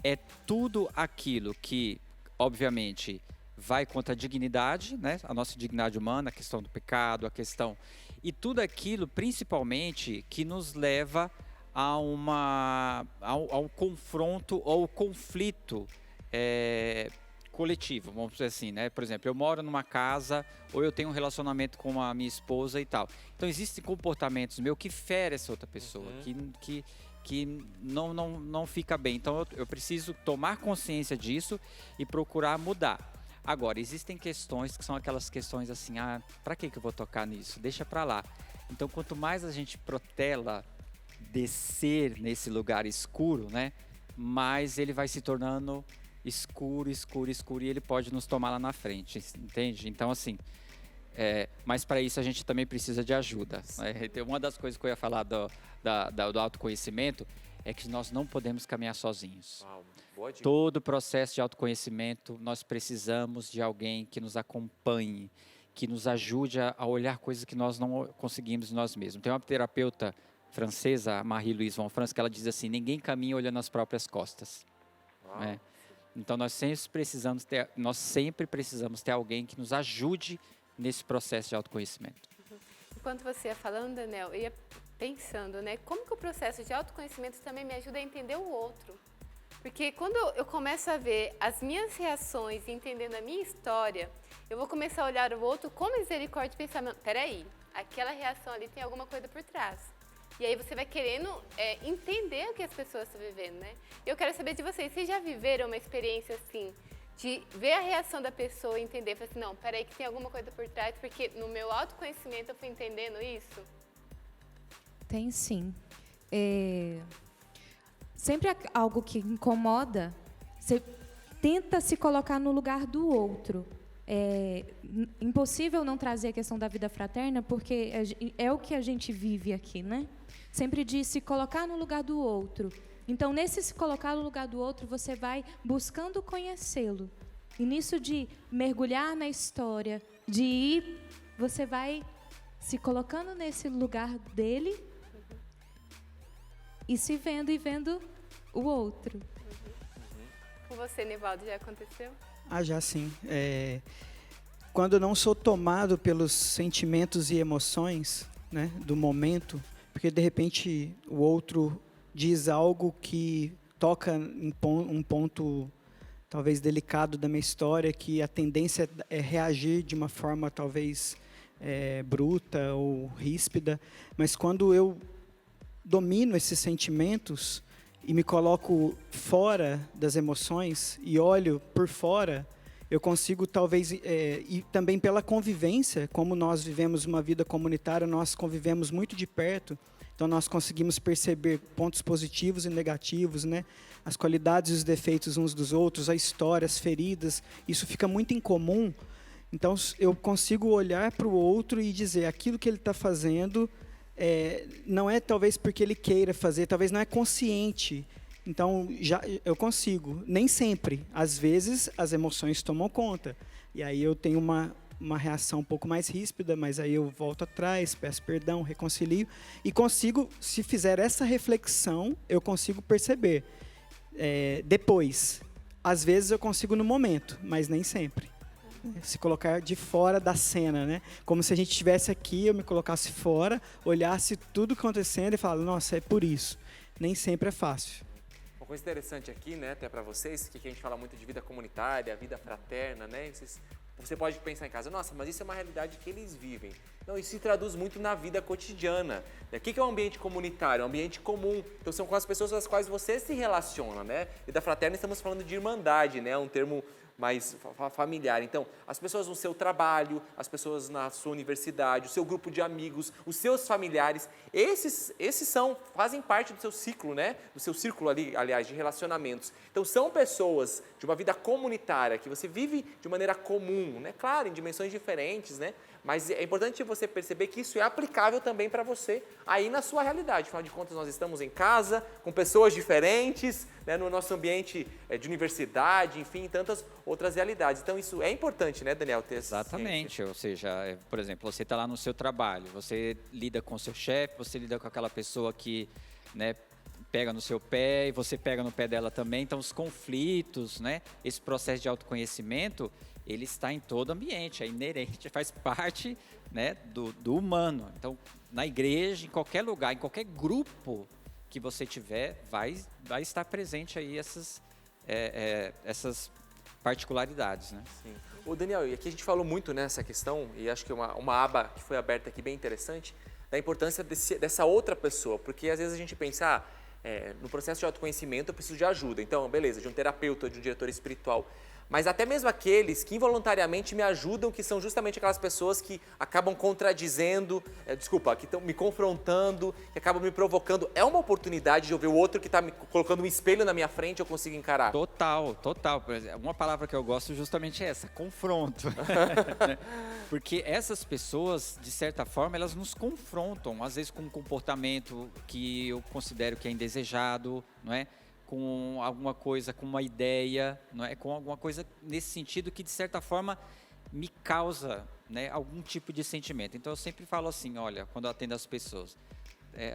é tudo aquilo que, obviamente, vai contra a dignidade, né? A nossa dignidade humana, a questão do pecado, a questão... E tudo aquilo, principalmente, que nos leva ao confronto ou conflito coletivo, vamos dizer assim, né? Por exemplo, eu moro numa casa ou eu tenho um relacionamento com a minha esposa e tal. Então, existem comportamentos meus que ferem essa outra pessoa, que não fica bem. Então, eu preciso tomar consciência disso e procurar mudar. Agora, existem questões que são aquelas questões assim, para que eu vou tocar nisso? Deixa para lá. Então, quanto mais a gente protela descer nesse lugar escuro, né? Mais ele vai se tornando escuro, e ele pode nos tomar lá na frente, entende? Então, assim, mas para isso a gente também precisa de ajuda. Né? Uma das coisas que eu ia falar do autoconhecimento é que nós não podemos caminhar sozinhos. Todo o processo de autoconhecimento, nós precisamos de alguém que nos acompanhe, que nos ajude a olhar coisas que nós não conseguimos nós mesmos. Tem uma terapeuta francesa, Marie-Louise von France, que ela diz assim, ninguém caminha olhando as próprias costas. Né? Então, nós sempre precisamos ter alguém que nos ajude nesse processo de autoconhecimento. Enquanto você ia falando, Daniel, eu ia pensando, né? Como que o processo de autoconhecimento também me ajuda a entender o outro? Porque quando eu começo a ver as minhas reações e entendendo a minha história, eu vou começar a olhar o outro com misericórdia e pensar, peraí, aquela reação ali tem alguma coisa por trás. E aí você vai querendo entender o que as pessoas estão vivendo, né? Eu quero saber de vocês já viveram uma experiência assim, de ver a reação da pessoa e entender, falar assim, não, peraí que tem alguma coisa por trás, porque no meu autoconhecimento eu fui entendendo isso? Tem sim. Sempre algo que incomoda, você tenta se colocar no lugar do outro. É impossível não trazer a questão da vida fraterna, porque é o que a gente vive aqui, né? Sempre de se colocar no lugar do outro. Então, nesse se colocar no lugar do outro, você vai buscando conhecê-lo. E nisso de mergulhar na história, de ir, você vai se colocando nesse lugar dele e se vendo e vendo o outro. Com você, Nivaldo, já aconteceu? Já sim. Quando eu não sou tomado pelos sentimentos e emoções, né, do momento, porque de repente o outro diz algo que toca em um ponto talvez delicado da minha história, que a tendência é reagir de uma forma talvez bruta ou ríspida, mas quando eu domino esses sentimentos e me coloco fora das emoções e olho por fora, eu consigo talvez, e também pela convivência, como nós vivemos uma vida comunitária, nós convivemos muito de perto, então nós conseguimos perceber pontos positivos e negativos, né? As qualidades e os defeitos uns dos outros, a história, as feridas, isso fica muito em comum. Então eu consigo olhar para o outro e dizer aquilo que ele está fazendo não é talvez porque ele queira fazer, talvez não é consciente. Então eu consigo, nem sempre. Às vezes as emoções tomam conta e aí eu tenho uma reação um pouco mais ríspida, mas aí eu volto atrás, peço perdão, reconcilio e consigo, se fizer essa reflexão, eu consigo perceber depois. Às vezes eu consigo no momento, mas nem sempre. Se colocar de fora da cena, né? Como se a gente estivesse aqui, eu me colocasse fora, olhasse tudo acontecendo e falasse, nossa, é por isso. Nem sempre é fácil. Uma coisa interessante aqui, né, até para vocês, que a gente fala muito de vida comunitária, vida fraterna, né? Você pode pensar em casa, nossa, mas isso é uma realidade que eles vivem. Não, isso se traduz muito na vida cotidiana. O que é um ambiente comunitário? É um ambiente comum. Então são com as pessoas com as quais você se relaciona, né? E da fraterna estamos falando de irmandade, né? Um termo mais familiar. Então, as pessoas no seu trabalho, as pessoas na sua universidade, o seu grupo de amigos, os seus familiares, esses fazem parte do seu ciclo, né? Do seu círculo ali, aliás, de relacionamentos. Então, são pessoas de uma vida comunitária que você vive de maneira comum, né? Claro, em dimensões diferentes, né? Mas é importante você perceber que isso é aplicável também para você aí na sua realidade. Afinal de contas, nós estamos em casa, com pessoas diferentes, né, no nosso ambiente de universidade, enfim, tantas outras realidades. Então, isso é importante, né, Daniel? Ter Exatamente. Ou seja, por exemplo, você está lá no seu trabalho, você lida com o seu chefe, você lida com aquela pessoa que, né, pega no seu pé e você pega no pé dela também. Então, os conflitos, né, esse processo de autoconhecimento, ele está em todo ambiente, é inerente, faz parte, né, do humano. Então, na igreja, em qualquer lugar, em qualquer grupo que você tiver, vai estar presente aí essas particularidades, né? Sim. Ô Daniel, e aqui a gente falou muito nessa questão, e acho que uma aba que foi aberta aqui bem interessante, da importância dessa outra pessoa, porque às vezes a gente pensa, no processo de autoconhecimento eu preciso de ajuda, então, beleza, de um terapeuta, de um diretor espiritual. Mas até mesmo aqueles que involuntariamente me ajudam, que são justamente aquelas pessoas que acabam contradizendo, que estão me confrontando, que acabam me provocando. É uma oportunidade de eu ver o outro que está me colocando um espelho na minha frente, eu consigo encarar. Total. Uma palavra que eu gosto justamente é essa, confronto. Porque essas pessoas, de certa forma, elas nos confrontam, às vezes com um comportamento que eu considero que é indesejado, não é? Com alguma coisa, com uma ideia, não é? Com alguma coisa nesse sentido que, de certa forma, me causa, né, algum tipo de sentimento. Então, eu sempre falo assim, olha, quando eu atendo as pessoas,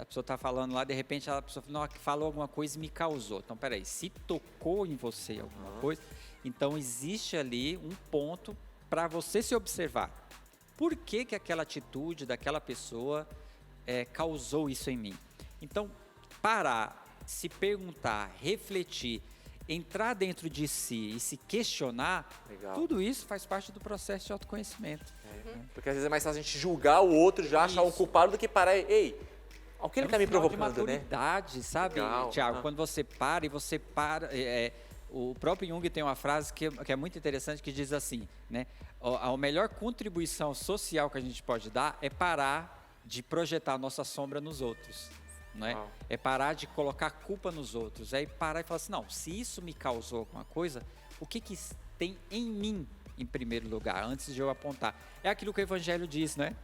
a pessoa está falando lá, de repente, a pessoa falou alguma coisa e me causou. Então, peraí, se tocou em você alguma coisa, então existe ali um ponto para você se observar. Por que aquela atitude daquela pessoa causou isso em mim? Então, parar, se perguntar, refletir, entrar dentro de si e se questionar, tudo isso faz parte do processo de autoconhecimento. Porque às vezes é mais fácil a gente julgar o outro, já achar um culpado, do que parar ei, o que ele está me provocando, de maturidade, sabe, Tiago? Quando você para, o próprio Jung tem uma frase que é muito interessante, que diz assim, né? A melhor contribuição social que a gente pode dar é parar de projetar a nossa sombra nos outros. Não é? É parar de colocar culpa nos outros. É parar e falar assim, não, se isso me causou alguma coisa, o que tem em mim, em primeiro lugar, antes de eu apontar? É aquilo que o Evangelho diz, né?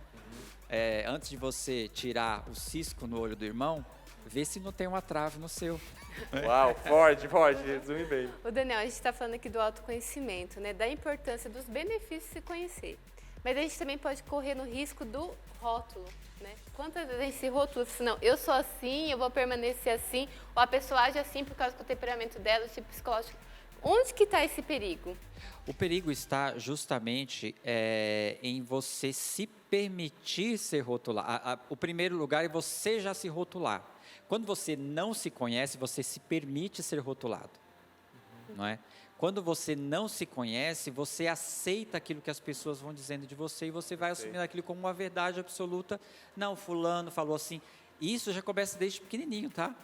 Antes de você tirar o cisco no olho do irmão, vê se não tem uma trave no seu. Uau, forte, resume bem. O Daniel, a gente está falando aqui do autoconhecimento, né? Da importância dos benefícios de se conhecer. Mas a gente também pode correr no risco do rótulo, né? Quantas vezes a gente se rotula, assim, não, eu sou assim, eu vou permanecer assim, ou a pessoa age assim por causa do temperamento dela, do tipo psicológico. Onde que está esse perigo? O perigo está justamente em você se permitir ser rotulado. O primeiro lugar é você já se rotular. Quando você não se conhece, você se permite ser rotulado, não é? Quando você não se conhece, você aceita aquilo que as pessoas vão dizendo de você e você vai assumindo aquilo como uma verdade absoluta. Não, fulano falou assim. Isso já começa desde pequenininho, tá?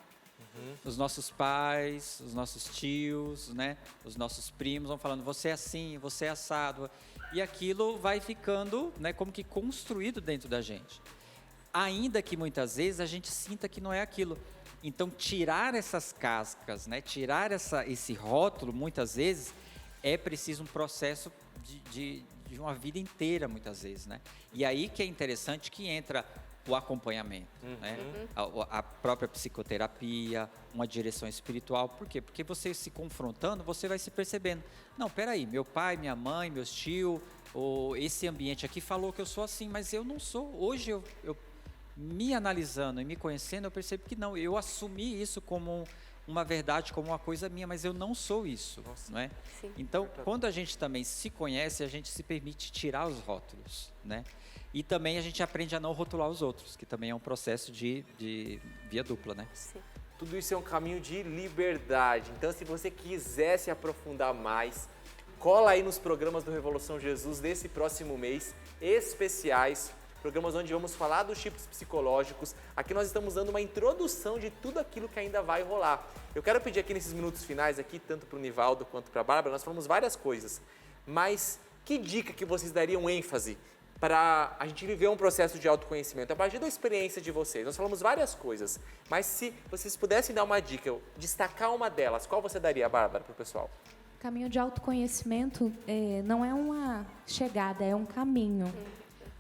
Os nossos pais, os nossos tios, né? Os nossos primos vão falando, você é assim, você é assado. E aquilo vai ficando, né, como que construído dentro da gente. Ainda que muitas vezes a gente sinta que não é aquilo. Então, tirar essas cascas, né, tirar esse rótulo, muitas vezes, é preciso um processo de uma vida inteira, muitas vezes, né? E aí que é interessante que entra o acompanhamento, né? A própria psicoterapia, uma direção espiritual. Por quê? Porque você se confrontando, você vai se percebendo. Não, peraí, meu pai, minha mãe, meus tios, esse ambiente aqui falou que eu sou assim, mas eu não sou. Hoje eu me analisando e me conhecendo, eu percebo que não, eu assumi isso como uma verdade, como uma coisa minha, mas eu não sou isso, não é? Sim. Então, quando a gente também se conhece, a gente se permite tirar os rótulos, né? E também a gente aprende a não rotular os outros, que também é um processo de via dupla, né? Sim. Tudo isso é um caminho de liberdade. Então, se você quiser se aprofundar mais, cola aí nos programas do Revolução Jesus desse próximo mês, especiais, programas onde vamos falar dos tipos psicológicos. Aqui nós estamos dando uma introdução de tudo aquilo que ainda vai rolar. Eu quero pedir aqui nesses minutos finais, aqui, tanto para o Nivaldo quanto para a Bárbara, nós falamos várias coisas, mas que dica que vocês dariam ênfase para a gente viver um processo de autoconhecimento, a partir da experiência de vocês? Nós falamos várias coisas, mas se vocês pudessem dar uma dica, destacar uma delas, qual você daria, Bárbara, para o pessoal? O caminho de autoconhecimento não é uma chegada, é um caminho.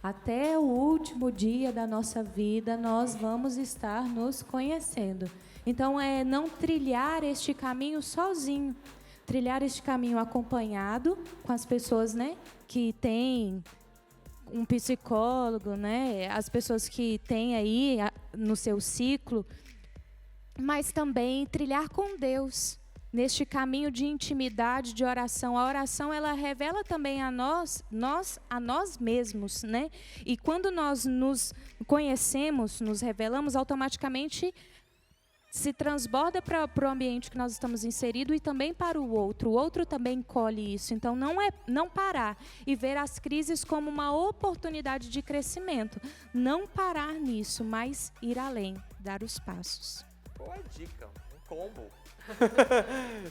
Até o último dia da nossa vida, nós vamos estar nos conhecendo. Então, não trilhar este caminho sozinho. Trilhar este caminho acompanhado com as pessoas, né, que têm um psicólogo, né, as pessoas que têm aí no seu ciclo, mas também trilhar com Deus. Neste caminho de intimidade, de oração. A oração, ela revela também a nós mesmos, né? E quando nós nos conhecemos, nos revelamos, automaticamente se transborda para o ambiente que nós estamos inseridos e também para o outro também colhe isso. Então, não parar e ver as crises como uma oportunidade de crescimento. Não parar nisso, mas ir além, dar os passos. Boa dica, um combo.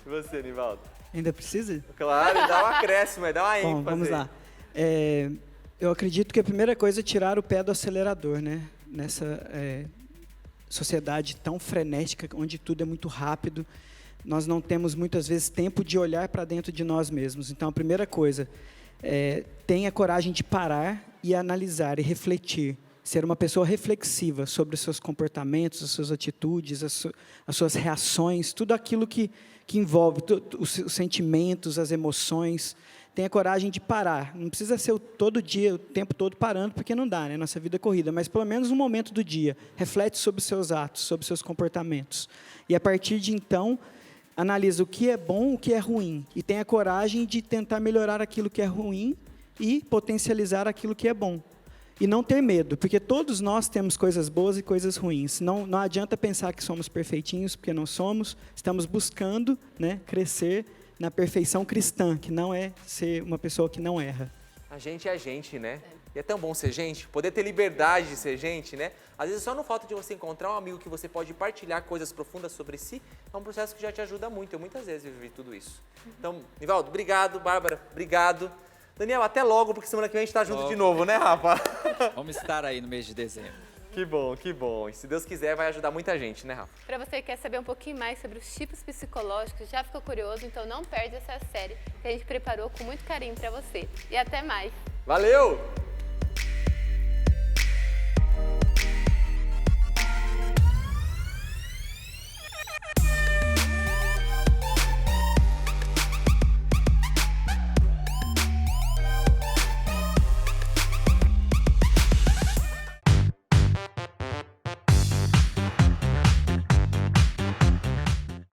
Você, Nivaldo? Ainda precisa? Claro, dá um acréscimo, dá uma ênfase. Bom, vamos lá. Eu acredito que a primeira coisa é tirar o pé do acelerador, né? Nessa sociedade tão frenética, onde tudo é muito rápido, nós não temos muitas vezes tempo de olhar para dentro de nós mesmos. Então, a primeira coisa, tenha coragem de parar e analisar e refletir. Ser uma pessoa reflexiva sobre os seus comportamentos, as suas atitudes, as suas reações, tudo aquilo que envolve os sentimentos, as emoções. Tenha coragem de parar. Não precisa ser todo dia, o tempo todo parando, porque não dá, né? Nossa vida é corrida. Mas pelo menos um momento do dia. Reflete sobre os seus atos, sobre os seus comportamentos. E a partir de então, analisa o que é bom, o que é ruim. E tenha coragem de tentar melhorar aquilo que é ruim e potencializar aquilo que é bom. e não ter medo, porque todos nós temos coisas boas e coisas ruins. Não adianta pensar que somos perfeitinhos, porque não somos. Estamos buscando, né, crescer na perfeição cristã, que não é ser uma pessoa que não erra. A gente é a gente, né? E é tão bom ser gente, poder ter liberdade de ser gente, né? Às vezes só no fato de você encontrar um amigo que você pode partilhar coisas profundas sobre si, é um processo que já te ajuda muito. Eu muitas vezes vivi tudo isso. Então, Nivaldo, obrigado. Bárbara, obrigado. Daniel, até logo, porque semana que vem a gente tá junto de novo, né, Rafa? Vamos estar aí no mês de dezembro. Que bom, que bom. E se Deus quiser, vai ajudar muita gente, né, Rafa? Para você que quer saber um pouquinho mais sobre os tipos psicológicos, já ficou curioso? Então não perde essa série que a gente preparou com muito carinho para você. E até mais. Valeu!